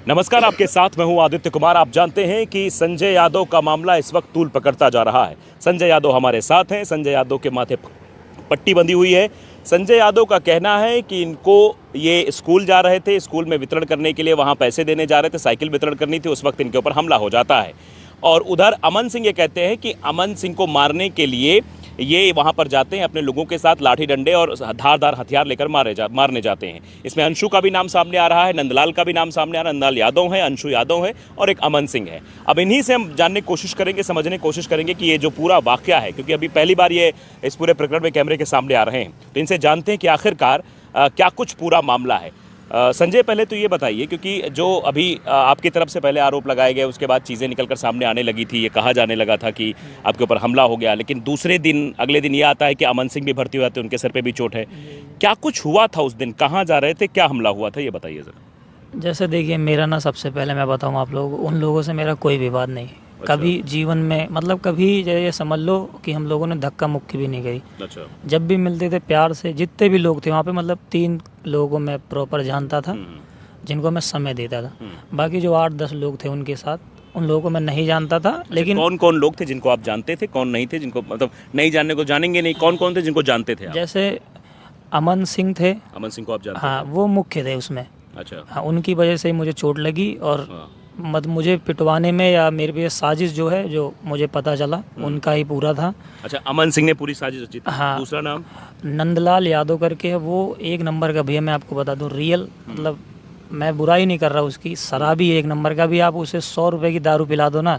नमस्कार, आपके साथ मैं हूं आदित्य कुमार। आप जानते हैं कि संजय यादव का मामला इस वक्त तूल पकड़ता जा रहा है। संजय यादव हमारे साथ हैं। संजय यादव के माथे पट्टी बंधी हुई है। संजय यादव का कहना है कि इनको ये स्कूल जा रहे थे, स्कूल में वितरण करने के लिए वहां पैसे देने जा रहे थे, साइकिल वितरण करनी थी, उस वक्त इनके ऊपर हमला हो जाता है। और उधर अमन सिंह ये कहते हैं कि अमन सिंह को मारने के लिए ये वहां पर जाते हैं, अपने लोगों के साथ लाठी डंडे और धारदार हथियार लेकर मारने जाते हैं। इसमें अंशु का भी नाम सामने आ रहा है, नंदलाल का भी नाम सामने आ रहा है। नंदलाल यादव है, अंशु यादव है और एक अमन सिंह है। अब इन्हीं से हम जानने की कोशिश करेंगे, समझने की कोशिश करेंगे कि ये जो पूरा वाकया है, क्योंकि अभी पहली बार ये इस पूरे प्रकरण में कैमरे के सामने आ रहे हैं, तो इनसे जानते हैं कि आखिरकार क्या कुछ पूरा मामला है। संजय, पहले तो ये बताइए, क्योंकि जो अभी आपकी तरफ से पहले आरोप लगाए गए, उसके बाद चीज़ें निकलकर सामने आने लगी थी, ये कहा जाने लगा था कि आपके ऊपर हमला हो गया, लेकिन दूसरे दिन, अगले दिन ये आता है कि अमन सिंह भी भर्ती हुए थे, उनके सर पे भी चोट है। क्या कुछ हुआ था उस दिन, कहाँ जा रहे थे, क्या हमला हुआ था, ये बताइए ज़रा। जैसे देखिए, मेरा ना सबसे पहले मैं बताऊँ आप लोगों को, उन लोगों से मेरा कोई विवाद नहीं। अच्छा। कभी जीवन में, मतलब कभी ये समझ लो कि हम लोगों ने धक्का मुक्की भी नहीं करी। अच्छा। जब भी मिलते थे प्यार से, जितने भी लोग थे वहाँ पे, मतलब 3 लोगों को मैं प्रॉपर जानता था, जिनको मैं समय देता था। बाकी जो 8-10 लोग थे उनके साथ, उन लोगों को मैं नहीं जानता था। लेकिन कौन कौन लोग थे जिनको आप जानते थे, कौन नहीं थे जिनको, मतलब नहीं जानने को जानेंगे नहीं, कौन कौन थे जिनको जानते थे आप? जैसे अमन सिंह थे। अमन सिंह को आप जानते हाँ, वो मुख्य थे उसमें। थे? अच्छा। हाँ, उनकी वजह से मुझे चोट लगी और हाँ। मुझे पिटवाने में, या मेरे पे साजिश जो है, जो मुझे पता चला, उनका ही पूरा था। अच्छा, अमन सिंह ने पूरी साजिश रची थी। हाँ। दूसरा नाम? नंदलाल यादव करके है, वो 1 नंबर का भैया, मैं आपको बता दूं, रियल, मतलब मैं बुराई नहीं कर रहा उसकी, शराबी 1 नंबर का भी। आप उसे 100 रुपए की दारू पिला दो ना,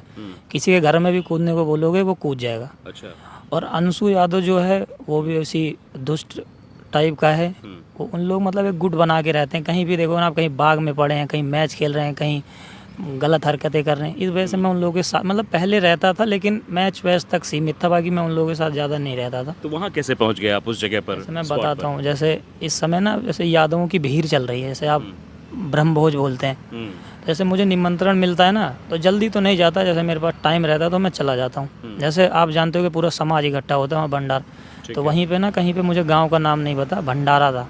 किसी के घर में भी कूदने को बोलोगे वो कूद जाएगा। अच्छा। और अंशु यादव जो है, वो भी उसी दुष्ट टाइप का है। वो उन लोग मतलब एक गुट बना के रहते हैं। कहीं भी देखो ना आप, कहीं बाग में पड़े हैं, कहीं मैच खेल रहे हैं, कहीं गलत हरकतें कर रहे हैं। इस वजह से मैं उन लोगों के साथ, मतलब पहले रहता था, लेकिन मैच वैच तक सीमित था, बाकी मैं उन लोगों के साथ ज़्यादा नहीं रहता था। तो वहाँ कैसे पहुँच गए आप उस जगह पर? जैसे मैं स्पॉट बताता पर? हूँ, जैसे इस समय ना, जैसे यादवों की भीड़ चल रही है, जैसे आप ब्रह्मभोज बोलते हैं। जैसे मुझे निमंत्रण मिलता है ना, तो जल्दी तो नहीं जाता, जैसे मेरे पास टाइम रहता है तो मैं चला जाता हूँ। जैसे आप जानते हो कि पूरा समाज इकट्ठा होता है वहाँ भंडार, तो वहीं पे ना, कहीं पे मुझे गांव का नाम नहीं पता, भंडारा था।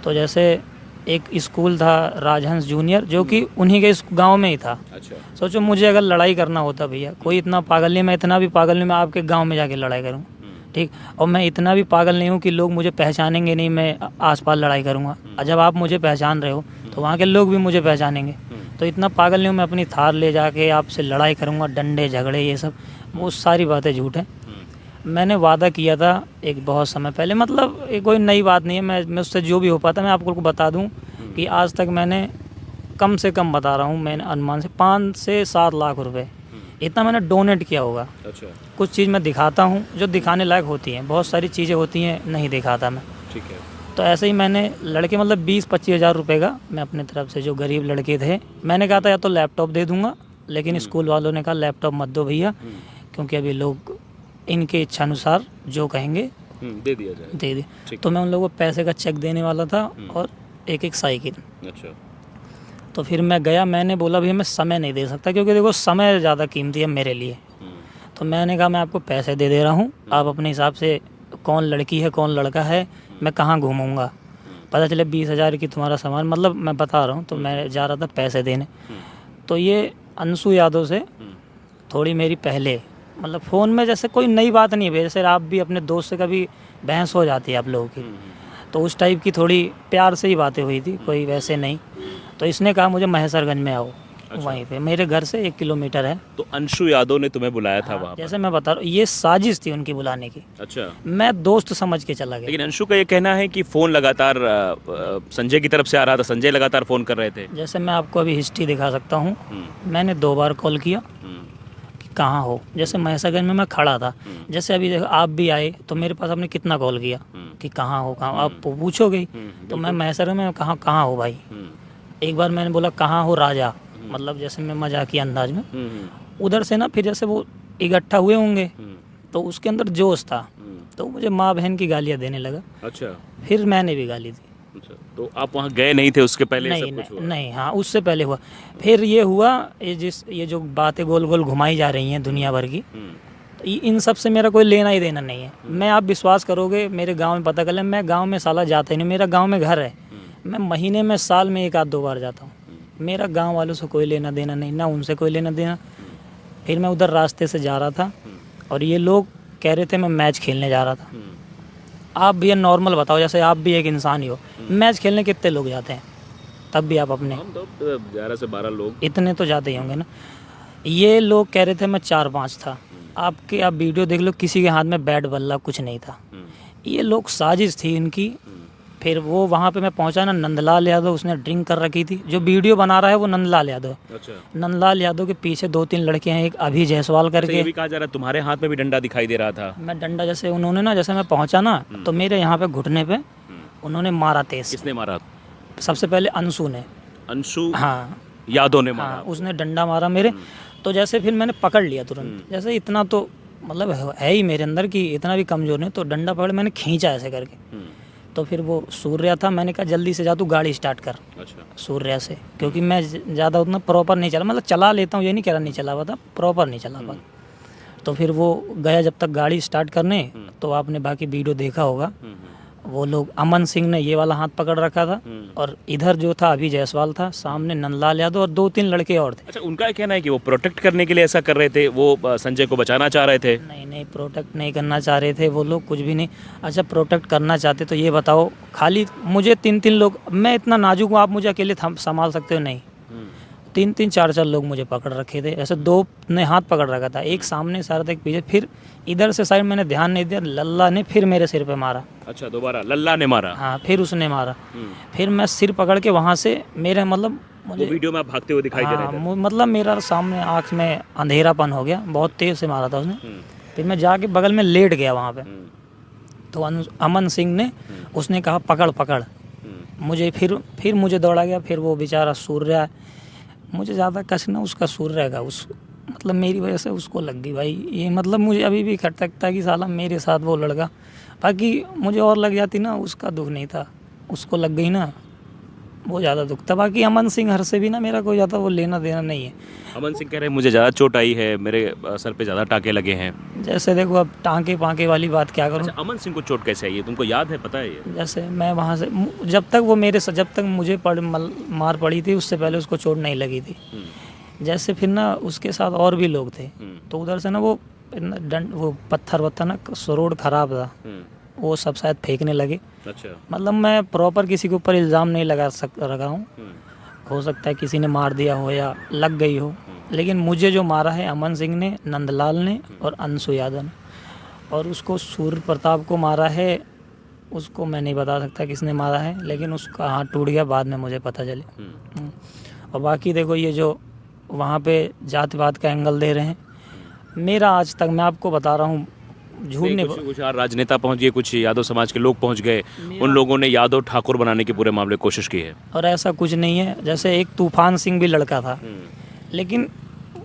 तो जैसे एक स्कूल था राजहंस जूनियर, जो कि उन्हीं के गांव में ही था। अच्छा। सोचो, मुझे अगर लड़ाई करना होता भैया, कोई इतना पागल नहीं, मैं इतना भी पागल नहीं मैं आपके गांव में जाके लड़ाई करूँ, ठीक। और मैं इतना भी पागल नहीं हूँ कि लोग मुझे पहचानेंगे नहीं, मैं आसपास लड़ाई करूँगा। और जब आप मुझे पहचान रहे हो तो वहाँ के लोग भी मुझे पहचानेंगे। तो इतना पागल नहीं हूँ मैं अपनी थार ले जाके आपसे लड़ाई करूँगा, डंडे झगड़े ये सब, वो सारी बातें झूठ हैं। मैंने वादा किया था एक बहुत समय पहले, मतलब ये कोई नई बात नहीं है, मैं उससे जो भी हो पाता मैं आपको बता दूं कि आज तक मैंने कम से कम, बता रहा हूं, मैंने अनुमान से 5 से 7 लाख रुपए इतना मैंने डोनेट किया होगा। अच्छा। कुछ चीज़ मैं दिखाता हूं जो दिखाने लायक होती हैं, बहुत सारी चीज़ें होती हैं नहीं दिखाता मैं। ठीक है। तो ऐसे ही मैंने लड़के, मतलब 20-25 हज़ार रुपये का मैं अपने तरफ से, जो गरीब लड़के थे, मैंने कहा था या तो लैपटॉप दे दूँगा, लेकिन स्कूल वालों ने कहा लैपटॉप मत दो भैया, क्योंकि अभी लोग इनके इच्छानुसार जो कहेंगे दे दिया जाए। दे दी। तो मैं उन लोगों को पैसे का चेक देने वाला था और एक साइकिल। अच्छा। तो फिर मैं गया, मैंने बोला भैया मैं समय नहीं दे सकता, क्योंकि देखो समय ज़्यादा कीमती है मेरे लिए। तो मैंने कहा मैं आपको पैसे दे रहा हूँ, आप अपने हिसाब से, कौन लड़की है कौन लड़का है, मैं कहाँ घूमूंगा, पता चले 20 हज़ार की तुम्हारा सामान, मतलब मैं बता रहा हूँ। तो मैं जा रहा था पैसे देने। तो ये अंशु यादव से थोड़ी मेरी पहले, मतलब फ़ोन में, जैसे कोई नई बात नहीं है, जैसे आप भी अपने दोस्त से कभी बहस हो जाती है आप लोगों की, तो उस टाइप की थोड़ी प्यार से ही बातें हुई थी, कोई वैसे नहीं। तो इसने कहा मुझे महेसरगंज में आओ। अच्छा। वहीं पे मेरे घर से 1 किलोमीटर है। तो अंशु यादव ने तुम्हें बुलाया था वहाँ पर? जैसे मैं बता रहा हूँ, ये साजिश थी उनकी बुलाने की। अच्छा। मैं दोस्त समझ के चला गया। लेकिन अंशु का ये कहना है कि फ़ोन लगातार संजय की तरफ से आ रहा था, संजय लगातार फ़ोन कर रहे थे। जैसे मैं आपको अभी हिस्ट्री दिखा सकता हूँ, मैंने 2 बार कॉल किया कि कहाँ हो। जैसे महेसरगंज में मैं खड़ा था, जैसे अभी देखो आप भी आए, तो मेरे पास आपने कितना कॉल किया कि कहाँ हो, कहाँ, आप पूछोगे। तो मैं महेसरगंज में कहाँ हो भाई। एक बार मैंने बोला कहाँ हो राजा, मतलब जैसे मैं मजाकिया अंदाज में। उधर से ना फिर जैसे वो इकट्ठा हुए होंगे, तो उसके अंदर जोश था, तो मुझे माँ बहन की गालियाँ देने लगा। अच्छा। फिर मैंने भी गाली दी। अच्छा, तो आप वहाँ गए नहीं थे उसके पहले? नहीं सब कुछ हुआ? नहीं, हाँ उससे पहले हुआ। फिर ये हुआ, ये जो बातें गोल गोल घुमाई जा रही हैं दुनिया भर की, तो इन सब से मेरा कोई लेना ही देना नहीं है। मैं, आप विश्वास करोगे, मेरे गांव में पता कर ले, मैं गांव में साला जाता ही नहीं, मेरा गांव में घर है, मैं महीने में, साल में 1 आध 2 बार जाता हूँ। मेरा गांव वालों से कोई लेना देना नहीं, ना उनसे कोई लेना देना। फिर मैं उधर रास्ते से जा रहा था और ये लोग कह रहे थे मैं मैच खेलने जा रहा था। आप भी ये नॉर्मल बताओ, जैसे आप भी एक इंसान ही हो, मैच खेलने कितने लोग जाते हैं? तब भी आप अपने हम तो 11 से 12 लोग। इतने तो जाते ही होंगे ना। ये लोग कह रहे थे मैं 4-5 था। आप वीडियो देख लो, किसी के हाथ में बैट बल्ला कुछ नहीं था। ये लोग साजिश थी इनकी। फिर वो वहाँ पे मैं पहुँचा ना, नंदलाल यादव उसने ड्रिंक कर रखी थी। जो वीडियो बना रहा है वो नंदलाल यादव। अच्छा। नंदलाल यादव के पीछे 2-3 लड़के हैं, एक अभी जायसवाल करके। ये भी कहा जा रहा है तुम्हारे हाथ में भी डंडा दिखाई दे रहा था। मैं डंडा जैसे उन्होंने ना, जैसे मैं पहुँचा ना तो मेरे यहाँ पे घुटने पे उन्होंने मारा तेज। किसने मारा? सबसे पहले अंशु ने। अंशु हाँ यादव ने मारा। हाँ, उसने डंडा मारा मेरे। तो जैसे फिर मैंने पकड़ लिया तुरंत, जैसे इतना तो मतलब है ही मेरे अंदर कि इतना भी कमजोर नहीं, तो डंडा पकड़ मैंने खींचा ऐसे करके। तो फिर वो सूर्या था, मैंने कहा जल्दी से जा तू गाड़ी स्टार्ट कर। अच्छा। सूर्या से, क्योंकि मैं ज़्यादा उतना प्रॉपर नहीं चला, मतलब चला लेता हूँ, ये नहीं कह रहा नहीं चला पाता, प्रॉपर नहीं चला पाता। तो फिर वो गया जब तक गाड़ी स्टार्ट करने, तो आपने बाकी वीडियो देखा होगा। वो लोग, अमन सिंह ने ये वाला हाथ पकड़ रखा था और इधर जो था अभी जायसवाल था, सामने नंदलाल यादव और 2-3 लड़के और थे। अच्छा, उनका कहना है कि वो प्रोटेक्ट करने के लिए ऐसा कर रहे थे, वो संजय को बचाना चाह रहे थे। नहीं नहीं, प्रोटेक्ट नहीं करना चाह रहे थे वो लोग, कुछ भी नहीं। अच्छा, प्रोटेक्ट करना चाहते तो ये बताओ, खाली मुझे 3-3 लोग, मैं इतना नाजुक हूँ, आप मुझे अकेले संभाल सकते हो? नहीं, 3-3 4-4 लोग मुझे पकड़ रखे थे। ऐसे 2 ने हाथ पकड़ रखा था, एक सामने सारा था, एक पीछे। फिर इधर से साइड मैंने ध्यान नहीं दिया, लल्ला ने फिर मेरे सिर पे मारा। अच्छा, दोबारा लल्ला ने मारा? हाँ, फिर उसने मारा। फिर मैं सिर पकड़ के वहाँ से, मेरे मतलब वो वीडियो में आप भागते हुए दिखाई दे रहे थे। मतलब मेरा सामने आँख में अंधेरापन हो गया, बहुत तेज से मारा था उसने। फिर मैं जाके बगल में लेट गया वहाँ पे। तो अमन सिंह ने, उसने कहा पकड़ पकड़ मुझे। फिर मुझे दौड़ा गया। फिर वो बेचारा सूर्या, मुझे ज़्यादा कष्ट ना उसका सूर्य का, उस मतलब मेरी वजह से उसको लग गई भाई। ये मतलब मुझे अभी भी खटकता है कि साला मेरे साथ वो लड़का, बाकी मुझे और लग जाती ना, उसका दुख नहीं था, उसको लग गई ना, वो ज़्यादा दुख था। बाकी अमन सिंह हर से भी ना मेरा कोई ज़्यादा वो लेना देना नहीं है। अमन सिंह कह रहे हैं मुझे ज़्यादा चोट आई है, मेरे सर पे ज़्यादा टाँके लगे हैं। जैसे देखो, अब टाँके पाँके वाली बात क्या करूँ। अच्छा, अमन सिंह को चोट कैसे आई है, तुमको याद है, पता है ये? जैसे मैं वहाँ से, जब तक मुझे मार पड़ी थी, उससे पहले उसको चोट नहीं लगी थी। जैसे फिर ना उसके साथ और भी लोग थे, तो उधर से ना वो पत्थर वत्थर ना, रोड खराब था, वो सब शायद फेंकने लगे। अच्छा। मतलब मैं प्रॉपर किसी के ऊपर इल्ज़ाम नहीं लगा हूँ, हो सकता है किसी ने मार दिया हो या लग गई हो, लेकिन मुझे जो मारा है अमन सिंह ने, नंदलाल ने और अंशु यादव ने। और उसको सूर्य प्रताप को मारा है, उसको मैं नहीं बता सकता किसने मारा है, लेकिन उसका हाथ टूट गया बाद में मुझे पता चले। और बाकी देखो, ये जो वहाँ पे जातिवाद का एंगल दे रहे हैं, मेरा आज तक, मैं आपको बता रहा हूँ, झूठ नहीं, कुछ राजनेता पहुंच गए, कुछ यादव समाज के लोग पहुंच गए, उन लोगों ने यादव ठाकुर बनाने की पूरे मामले कोशिश की है। और ऐसा कुछ नहीं है। जैसे एक तूफान सिंह भी लड़का था, लेकिन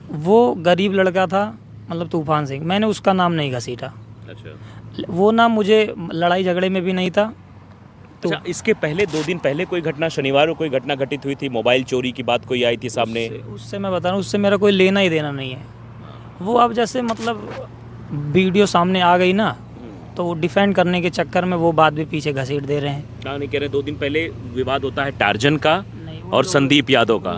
वो गरीब लड़का था, मतलब तूफान सिंह, मैंने उसका नाम नहीं घसीटा। अच्छा। वो नाम मुझे लड़ाई झगड़े में भी नहीं था। तो अच्छा, इसके पहले 2 दिन पहले कोई घटना, शनिवार को कोई घटना घटित हुई थी, मोबाइल चोरी की बात कोई आई थी सामने? उससे मैं बता रहा हूँ, उससे मेरा कोई लेना ही देना नहीं है। वो अब जैसे मतलब वीडियो सामने आ गई ना, तो वो डिफेंड करने के चक्कर में वो बात भी पीछे घसीट दे रहे हैं। क्या नहीं कह रहे, 2 दिन पहले विवाद होता है टार्जन का और संदीप यादव का।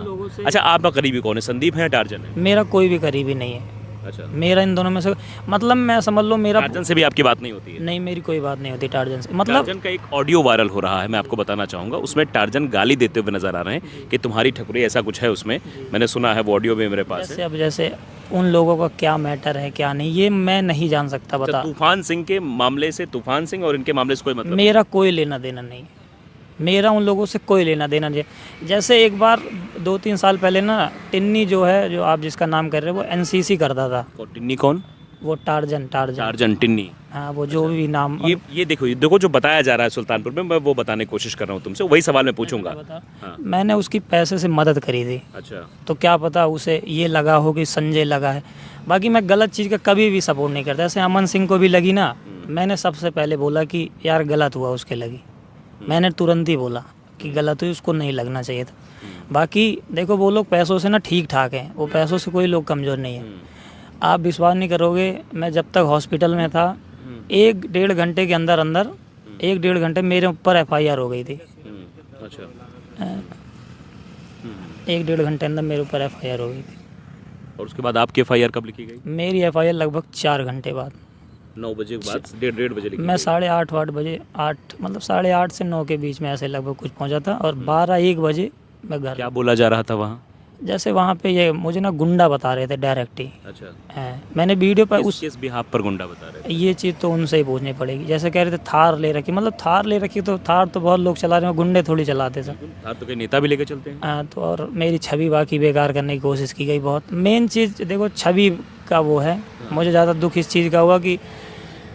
अच्छा, आपका करीबी कौन है, संदीप है या टार्जन है? मेरा कोई भी करीबी नहीं है। अच्छा। मेरा इन दोनों में से, मतलब मैं समझ लो, मेरा टार्जन से भी आपकी बात नहीं होती है? नहीं, मेरी कोई बात नहीं होती टार्जन से। मतलब टार्जन का एक ऑडियो वायरल हो रहा है, मैं आपको बताना चाहूँगा। उसमें टार्जन गाली देते हुए नजर आ रहे हैं कि तुम्हारी ठकुरी, ऐसा कुछ है उसमें, मैंने सुना है, वो ऑडियो भी मेरे पास है। अब जैसे उन लोगों का क्या मैटर है क्या नहीं, ये मैं नहीं जान सकता। बता, तूफान सिंह के मामले से, तूफान सिंह और इनके मामले से कोई मतलब? मेरा कोई लेना देना नहीं, मेरा उन लोगों से कोई लेना देना नहीं। जैसे एक बार 2-3 साल पहले ना, टिन्नी जो है, जो आप जिसका नाम कर रहे हैं, वो एनसीसी करता था। टिन्नी कौन? वो टार्जन टिन्नी। हाँ, वो जो भी नाम, ये देखो जो बताया जा रहा है सुल्तानपुर में, मैं वो बताने की कोशिश कर रहा हूँ तुमसे, वही सवाल मैं पूछूंगा। हाँ। मैंने उसकी पैसे से मदद करी थी। अच्छा। तो क्या पता उसे ये लगा हो कि संजय लगा है। बाकी मैं गलत चीज़ का कभी भी सपोर्ट नहीं करता। ऐसे अमन सिंह को भी लगी ना, मैंने सबसे पहले बोला कि यार गलत हुआ उसके लगी, मैंने तुरंत ही बोला कि गलत हुई, उसको नहीं लगना चाहिए था। बाकी देखो, वो लोग पैसों से ना ठीक ठाक हैं, वो पैसों से कोई लोग कमज़ोर नहीं है। आप विश्वास नहीं करोगे, मैं जब तक हॉस्पिटल में था, 1-1.5 घंटे के अंदर 1-1.5 घंटे मेरे ऊपर FIR हो गई थी। अच्छा। 1-1.5 घंटे अंदर मेरे ऊपर FIR हो गई थी। और उसके बाद आपकी FIR कब लिखी गई? मेरी FIR लगभग 4 घंटे बाद। 9 बजे के बाद 1:30 बजे लिखी मैं गई। 8:30 बजे 8 मतलब 8:30 से 9 के बीच में ऐसे लगभग कुछ पहुंचा था और 12-1 बजे मैं घर। क्या बोला जा रहा था वहाँ? जैसे वहाँ पे ये मुझे ना गुंडा बता रहे थे डायरेक्ट ही। अच्छा, मैंने वीडियो पर किस बिहाफ पर गुंडा बता रहे थे? ये चीज़ तो उनसे ही पूछनी पड़ेगी। जैसे कह रहे थे थार ले रखी, मतलब थार ले रखी तो थार तो बहुत लोग चला रहे हैं, गुंडे थोड़ी चलाते थे। थार तो कई नेता भी लेके चलते हैं। तो और मेरी छवि बाकी बेकार करने की कोशिश की गई बहुत। मेन चीज़ देखो छवि का वो है। मुझे ज़्यादा दुख इस चीज़ का हुआ कि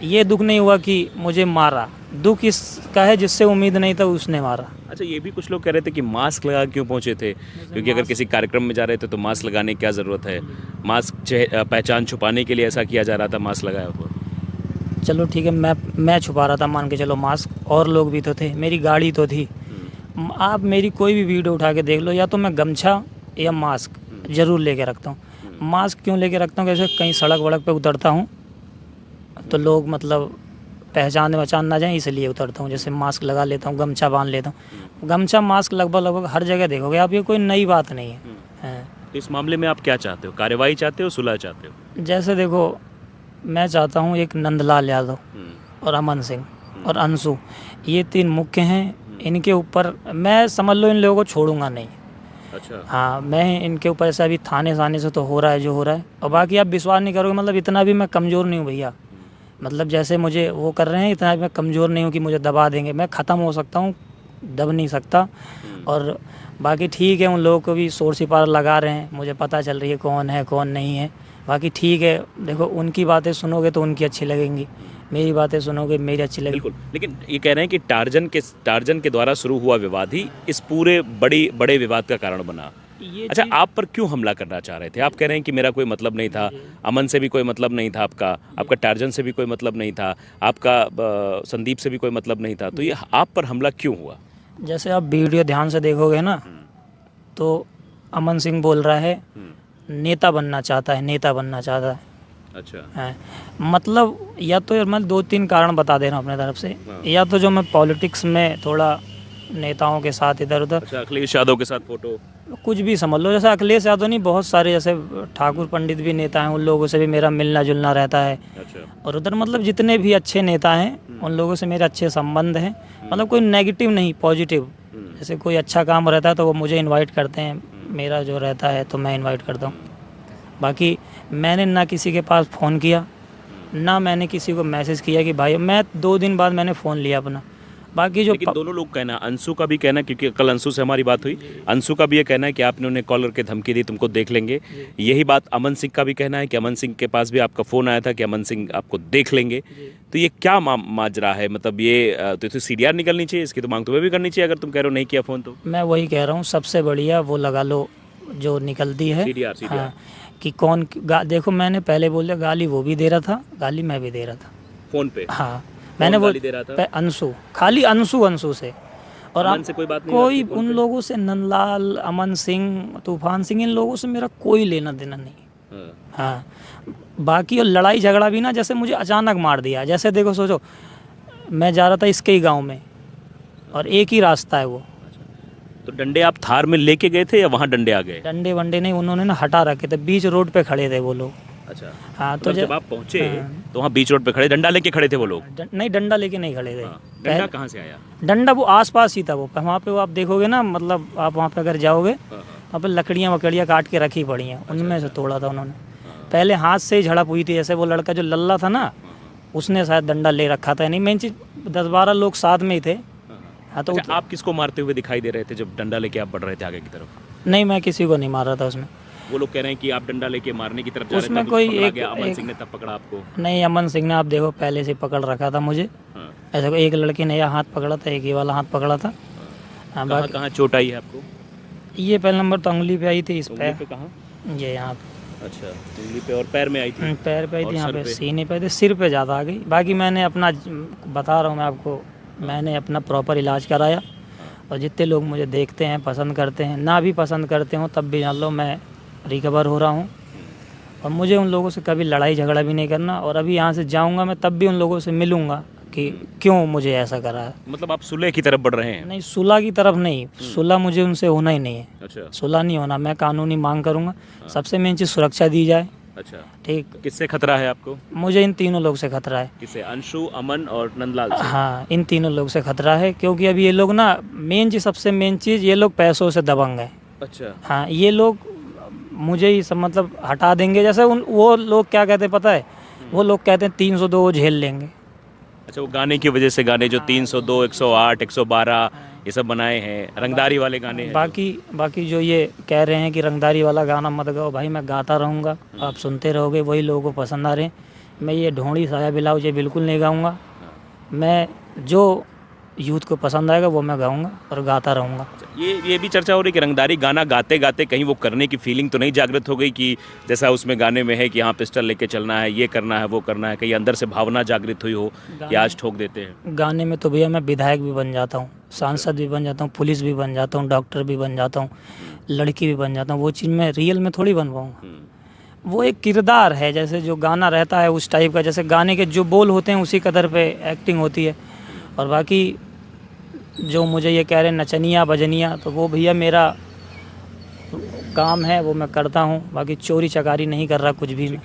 ये दुख नहीं हुआ कि मुझे मारा, दुख इसका है जिससे उम्मीद नहीं था उसने मारा। अच्छा, ये भी कुछ लोग कह रहे थे कि मास्क लगा क्यों पहुंचे थे, क्योंकि अगर किसी कार्यक्रम में जा रहे थे तो मास्क लगाने की क्या ज़रूरत है? मास्क पहचान छुपाने के लिए ऐसा किया जा रहा था, मास्क लगाया हुआ। चलो ठीक है, मैं छुपा रहा था, मान के चलो मास्क, और लोग भी तो थे, मेरी गाड़ी तो थी। आप मेरी कोई भी वीडियो उठा के देख लो, या तो मैं गमछा या मास्क ज़रूर लेके रखता हूँ। मास्क क्यों लेके रखता हूँ? कैसे कहीं सड़क वड़क पे उतरता हूँ तो लोग मतलब पहचान ना जाए, इसलिए उतरता हूँ। जैसे मास्क लगा लेता हूँ, गमछा बांध लेता हूँ। गमछा मास्क लगभग हर जगह देखोगे आप, ये कोई नई बात नहीं है। तो इस मामले में आप क्या चाहते हो? कार्रवाई चाहते हो, सुलह चाहते हो? जैसे देखो, मैं चाहता हूँ एक नंदलाल यादव और अमन सिंह और अंशु, ये 3 मुख्य हैं। इनके ऊपर मैं समझ लो इन लोगों को छोड़ूंगा नहीं। अच्छा, हाँ, मैं इनके ऊपर ऐसा अभी थाने से तो हो रहा है जो हो रहा है। और बाकी आप विश्वास नहीं करोगे, मतलब इतना भी मैं कमज़ोर नहीं हूँ भैया। मतलब जैसे मुझे वो कर रहे हैं, इतना भी मैं कमज़ोर नहीं हूँ कि मुझे दबा देंगे। मैं ख़त्म हो सकता हूँ, दब नहीं सकता। और बाकी ठीक है, उन लोगों को भी शोर सिपार लगा रहे हैं, मुझे पता चल रही है कौन है कौन नहीं है। बाकी ठीक है, देखो उनकी बातें सुनोगे तो उनकी अच्छी लगेंगी, मेरी बातें सुनोगे मेरी अच्छी लगेगी। बिल्कुल। लेकिन ये कह रहे हैं कि टार्जन के द्वारा शुरू हुआ विवाद ही इस पूरे बड़े विवाद का कारण बना। अच्छा, आप पर क्यों हमला करना चाह रहे थे? आप कह रहे हैं कि मेरा कोई मतलब नहीं था, अमन से भी कोई मतलब नहीं था, आपका टार्जन से भी कोई मतलब नहीं था, आपका संदीप से भी कोई मतलब नहीं था, तो ये आप पर हमला क्यों हुआ? जैसे आप वीडियो ध्यान से देखोगे ना, तो अमन सिंह बोल रहा है नेता बनना चाहता है। अच्छा, है मतलब, या तो मैं 2-3 कारण बता दे रहा हूँ अपने तरफ से। या तो जो मैं पॉलिटिक्स में थोड़ा नेताओं के साथ इधर उधर, अच्छा, अखिलेश यादव के साथ फोटो, कुछ भी समझ लो। जैसे अखिलेश यादव नहीं, बहुत सारे जैसे ठाकुर पंडित भी नेता हैं, उन लोगों से भी मेरा मिलना जुलना रहता है। अच्छा, और उधर मतलब जितने भी अच्छे नेता हैं उन लोगों से मेरे अच्छे संबंध हैं। मतलब कोई नेगेटिव नहीं, पॉजिटिव। जैसे कोई अच्छा काम रहता है तो वो मुझे इनवाइट करते हैं, मेरा जो रहता है तो मैं इनवाइट करता हूँ। बाकी मैंने ना किसी के पास फ़ोन किया, ना मैंने किसी को मैसेज किया कि भाई, मैं 2 दिन बाद मैंने फ़ोन लिया अपना। बाकी जो लेकिन दोनों लोग कहना, अंशु का भी कहना, क्योंकि कल अंशु से हमारी बात हुई, अंशु का भी ये कहना है कि आपने उन्हें कॉल करके धमकी दी, तुमको देख लेंगे। यही बात अमन सिंह का भी कहना है कि अमन सिंह के पास भी आपका फ़ोन आया था कि अमन सिंह आपको देख लेंगे। तो ये क्या माजरा है? मतलब ये तो CDR निकलनी चाहिए, इसकी तो मांग तुम्हें भी करनी चाहिए अगर तुम कह रहे हो नहीं किया फ़ोन तो। मैं वही कह रहा हूँ, सबसे बढ़िया वो लगा लो जो निकलती है CDR। हाँ, कि कौन देखो, मैंने पहले बोल दिया, गाली वो भी दे रहा था, गाली मैं भी दे रहा था फ़ोन पे। हाँ, मैंने वो दे रहा था? अंशु, खाली अंशु से। और अमन से कोई बात नहीं, कोई उन लोगों से, नंदलाल, अमन सिंह, तूफान सिंह, इन लोगों से मेरा कोई लेना देना नहीं। हाँ, बाकी और लड़ाई झगड़ा भी ना, जैसे मुझे अचानक मार दिया। जैसे देखो, सोचो मैं जा रहा था इसके ही गांव में और एक ही रास्ता है वो। तो डंडे आप थार में लेके गए थे या वहाँ डंडे आ गए? डंडे वंडे नहीं, उन्होंने ना हटा रखे थे, बीच रोड पे खड़े थे वो लोग। अच्छा, हाँ, तो जब आप पहुँचे तो वहाँ बीच रोड पे खड़े, डंडा लेके खड़े थे वो लोग? नहीं, डंडा लेके नहीं खड़े थे। डंडा कहाँ से आया? डंडा वो आसपास ही था, वो वहाँ पे वो आप देखोगे ना, मतलब आप वहाँ पे अगर जाओगे वहाँ पे लकड़ियाँ काट के रखी पड़ी हैं, उनमें से तोड़ा था उन्होंने। पहले हाथ से ही झड़प हुई थी। जैसे वो लड़का जो लल्ला था ना, उसने शायद डंडा ले रखा था। नहीं, मेन चीज़ 10-12 लोग साथ में ही थे। हाँ, तो अच्छा, आप किसको मारते हुए दिखाई दे रहे थे जब डंडा लेके आप बढ़ रहे थे आगे की तरफ? नहीं, मैं किसी को नहीं मार रहा था उसमें। वो लोग कह रहे हैं कि आप डंडा लेके मारने की तरफ जा रहे थे, उसमें तब कोई पकड़ा एक गया, अमन सिंह ने तब पकड़ा आपको? नहीं, अमन सिंह ने आप देखो पहले से पकड़ रखा था मुझे। ऐसा कोई एक लड़के ने यह हाथ पकड़ा था, एक ही वाला हाथ पकड़ा था। हाँ, बाकी कहाँ चोट आई है आपको? ये पहले नंबर तो उंगली पे आई थी, इस पे कहाँ? ये यहाँ पे। अच्छा, उंगली पे और पैर में आई थी? पैर पे आई थी, यहाँ पे सीने पे थी, सिर पे ज़्यादा आ गई। बाकी मैंने अपना, बता रहा हूँ मैं आपको, मैंने अपना प्रॉपर इलाज कराया। और जितने लोग मुझे देखते हैं, पसंद करते हैं, ना भी पसंद करते हो, तब भी जान लो मैं रिकवर हो रहा हूँ। और मुझे उन लोगों से कभी लड़ाई झगड़ा भी नहीं करना। और अभी यहाँ से जाऊँगा मैं, तब भी उन लोगों से मिलूँगा, कि क्यों मुझे ऐसा करा है। मतलब आप सुलह की तरफ बढ़ रहे हैं? नहीं, सुलह की तरफ नहीं, सुलह मुझे उनसे होना ही नहीं है। अच्छा। सुलह नहीं होना, मैं कानूनी मांग करूँगा। सबसे मेन चीज़ सुरक्षा दी जाए। अच्छा, ठीक, किससे खतरा है आपको? मुझे इन तीनों लोग से खतरा है। किससे? अंशु, अमन और नंदलाल से? हाँ, इन तीनों लोग से खतरा है, क्योंकि अभी ये लोग ना, मेन चीज़, सबसे मेन चीज़, ये लोग पैसों से दबंग हैं। अच्छा। हाँ, ये लोग मुझे ही सब मतलब हटा देंगे। जैसे वो लोग क्या कहते हैं पता है, वो लोग कहते हैं 302 वो झेल लेंगे। अच्छा, वो गाने की वजह से, गाने जो 302, 108, 112 ये सब बनाए हैं, रंगदारी वाले गाने हैं। बाकी जो ये कह रहे हैं कि रंगदारी वाला गाना मत गाओ, भाई मैं गाता रहूँगा, आप सुनते रहोगे, वही लोगों को पसंद आ रहे हैं। मैं ये ढोंड़ी साया ब्लाउज ये बिल्कुल नहीं गाऊँगा। मैं जो यूथ को पसंद आएगा वो मैं गाऊँगा और गाता रहूँगा। ये भी चर्चा हो रही है कि रंगदारी गाना गाते गाते कहीं वो करने की फीलिंग तो नहीं जागृत हो गई कि जैसा उसमें गाने में है कि हाँ पिस्टल लेके चलना है, ये करना है, वो करना है, कहीं अंदर से भावना जागृत हुई हो कि आज ठोक देते हैं? गाने में तो भैया मैं विधायक भी बन जाता हूँ, सांसद भी बन जाता हूँ, पुलिस भी बन जाता हूँ, डॉक्टर भी बन जाता हूँ, लड़की भी बन जाता हूँ। वो चीज़ मैं रियल में थोड़ी बन पाऊँगा। वो एक किरदार है, जैसे जो गाना रहता है उस टाइप का, जैसे गाने के जो बोल होते हैं उसी कदर पे एक्टिंग होती है। और बाकी जो मुझे ये कह रहे हैं नचनिया बजनिया, तो वो भैया मेरा काम है, वो मैं करता हूँ। बाकी चोरी चकारी नहीं कर रहा कुछ भी मैं।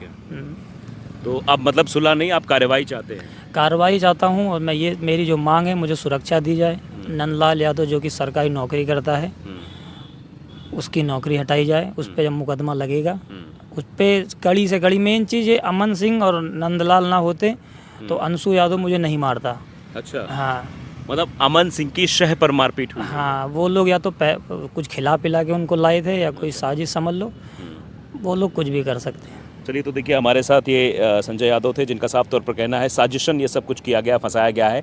तो अब मतलब सुलह नहीं, आप कार्रवाई चाहते हैं? कार्रवाई चाहता हूँ, और मैं ये, मेरी जो मांग है, मुझे सुरक्षा दी जाए। नंदलाल यादव जो कि सरकारी नौकरी करता है, उसकी नौकरी हटाई जाए। उस पर जब मुकदमा लगेगा उस पर कड़ी से कड़ी, मेन चीज़ ये अमन सिंह और नंदलाल ना होते तो अंशु यादव मुझे नहीं मारता। अच्छा। हाँ, मतलब अमन सिंह की शह पर मारपीट हुई? हाँ, वो लोग या तो कुछ खिला पिला के उनको लाए थे, या कोई साजिश समझ लो। वो लोग कुछ भी कर सकते हैं। चलिए, तो देखिए हमारे साथ ये संजय यादव थे, जिनका साफ तौर पर कहना है साजिशन ये सब कुछ किया गया, फंसाया गया है,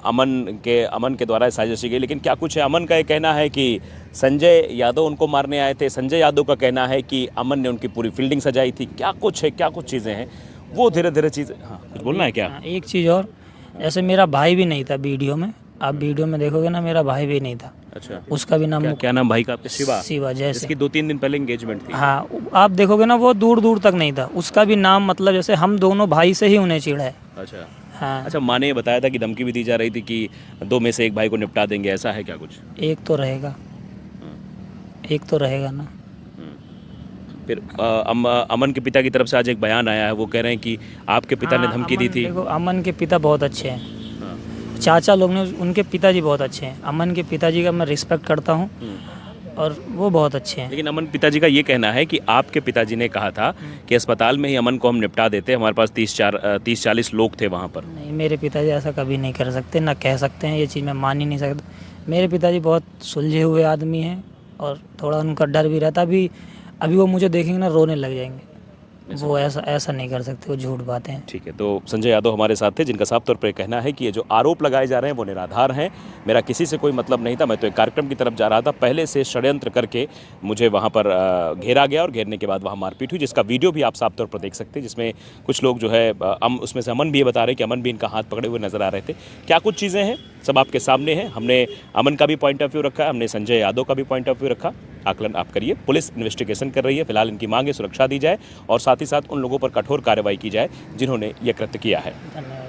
अमन के द्वारा साजिश की गई। लेकिन क्या कुछ है, अमन का ये कहना है कि संजय यादव उनको मारने आए थे, संजय यादव का कहना है कि अमन ने उनकी पूरी फील्डिंग सजाई थी। क्या कुछ है, क्या कुछ चीज़ें हैं, वो धीरे धीरे चीज़ें। हाँ, कुछ बोलना है क्या? एक चीज़ और, जैसे मेरा भाई भी नहीं था वीडियो में, आप वीडियो में देखोगे ना, मेरा भाई भी नहीं था। अच्छा। उसका भी नाम क्या नाम भाई का आपके? शिवा। शिवा, जैसे इसकी 2-3 दिन पहले एंगेजमेंट थी। हाँ, आप देखोगे ना, वो दूर दूर तक नहीं था। उसका भी नाम, मतलब जैसे हम दोनों भाई से ही उन्हें चिढ़ा है। अच्छा। हाँ। अच्छा, माँ ने ये बताया था कि धमकी भी दी जा रही थी कि 2 में से एक भाई को निपटा देंगे, ऐसा है क्या कुछ? एक तो रहेगा, एक तो रहेगा ना। फिर अमन के पिता की तरफ से आज एक बयान आया है, वो कह रहे हैं कि आपके पिता ने धमकी दी थी। देखो, अमन के पिता बहुत अच्छे हैं। चाचा लोग ने, उनके पिताजी बहुत अच्छे हैं। अमन के पिताजी का मैं रिस्पेक्ट करता हूँ, और वो बहुत अच्छे हैं। लेकिन अमन पिताजी का ये कहना है कि आपके पिताजी ने कहा था कि अस्पताल में ही अमन को हम निपटा देते, हमारे पास 30-40 लोग थे वहाँ पर। नहीं, मेरे पिताजी ऐसा कभी नहीं कर सकते, ना कह सकते हैं। ये चीज़ मैं मान ही नहीं सकता। मेरे पिताजी बहुत सुलझे हुए आदमी हैं, और थोड़ा उनका डर भी रहता। अभी वो मुझे देखेंगे ना, रोने लग जाएंगे। वो ऐसा नहीं कर सकते, वो झूठ बातें हैं। ठीक है, तो संजय यादव हमारे साथ थे, जिनका साफ तौर पर कहना है कि ये जो आरोप लगाए जा रहे हैं वो निराधार हैं। मेरा किसी से कोई मतलब नहीं था, मैं तो एक कार्यक्रम की तरफ जा रहा था, पहले से षड्यंत्र करके मुझे वहाँ पर घेरा गया, और घेरने के बाद वहाँ मारपीट हुई, जिसका वीडियो भी आप साफ तौर पर देख सकते हैं, जिसमें कुछ लोग जो है उसमें से अमन भी ये बता रहे हैं कि अमन भी इनका हाथ पकड़े हुए नजर आ रहे थे। क्या कुछ चीज़ें हैं, सब आपके सामने हैं। हमने अमन का भी पॉइंट ऑफ व्यू रखा, हमने संजय यादव का भी पॉइंट ऑफ व्यू रखा। आकलन आप करिए, पुलिस इन्वेस्टिगेशन कर रही है। फिलहाल इनकी मांग है सुरक्षा दी जाए, और साथ ही साथ उन लोगों पर कठोर कार्रवाई की जाए जिन्होंने ये कृत्य किया है। धन्यवाद।